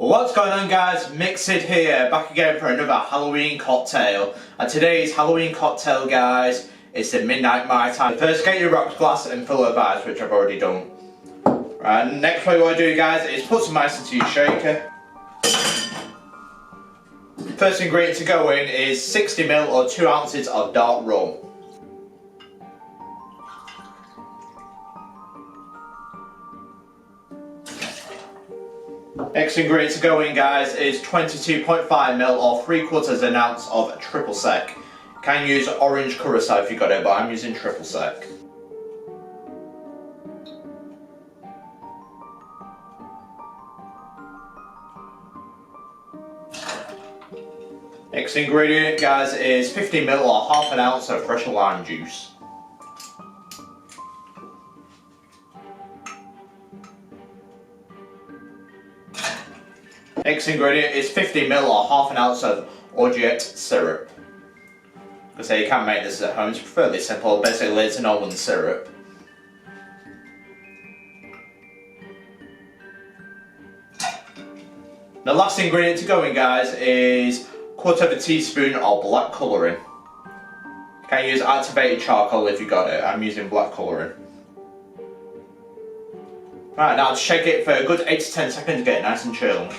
What's going on, guys? Mixed here, back again for another Halloween cocktail. And today's Halloween cocktail, guys, is the Midnight Mai Tai. First, get your rocks glass and fill it with ice, which I've already done. Right, next what you want to do, guys, is put some ice into your shaker. First ingredient to go in is 60ml or 2 ounces of dark rum. Next ingredient to go in, guys, is 22.5ml or 3/4 ounce of triple sec. You can use orange Curacao if you got it, but I'm using triple sec. Next ingredient, guys, is 50ml or 1/2 ounce of fresh lime juice. Next ingredient is 50ml or 1/2 ounce of Orgeat syrup. So you can make this at home, it's fairly simple, basically it's an almond syrup. The last ingredient to go in, guys, is 1/4 teaspoon of black colouring. You can use activated charcoal if you got it, I'm using black colouring. Right, now to shake it for a good 8 to 10 seconds to get it nice and chilled.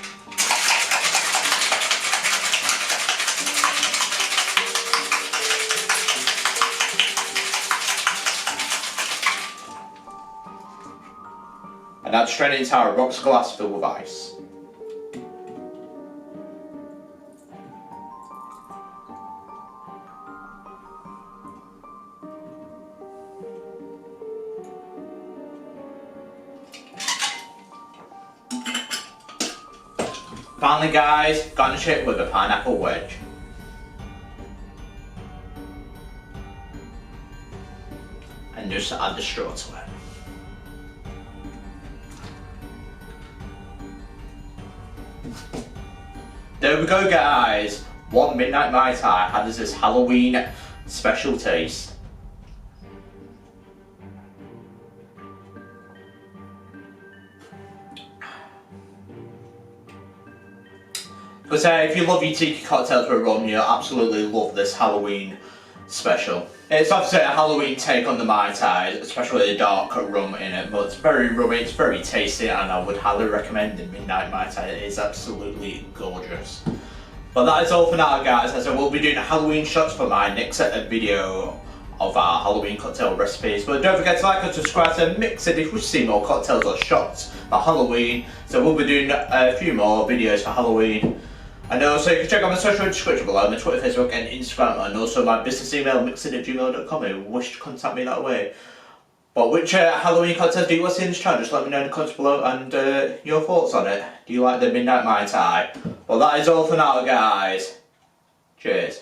And now strain it into our rocks glass filled with ice. Finally, guys, garnish it with a pineapple wedge. And just add the straw to it. There we go, guys. One Midnight Mai Tai has this Halloween special taste. But if you love your Tiki cocktails with rum, you'll absolutely love this Halloween special. It's obviously a Halloween take on the Mai Tai, especially with the dark rum in it, but it's very rummy, it's very tasty, and I would highly recommend the Midnight Mai Tai. It is absolutely gorgeous. But that is all for now, guys, as I will be doing Halloween shots for my next video of our Halloween cocktail recipes. But don't forget to like and subscribe to Mix It if you wish to see more cocktails or shots for Halloween. So we'll be doing a few more videos for Halloween. And also you can check out my social description below, my Twitter, Facebook and Instagram, and also my business email mixit@gmail.com if you wish to contact me that way. But which Halloween cocktails do you want to see in this channel? Just let me know in the comments below and your thoughts on it. Do you like the Midnight Mai Tai? Well, that is all for now, guys. Cheers.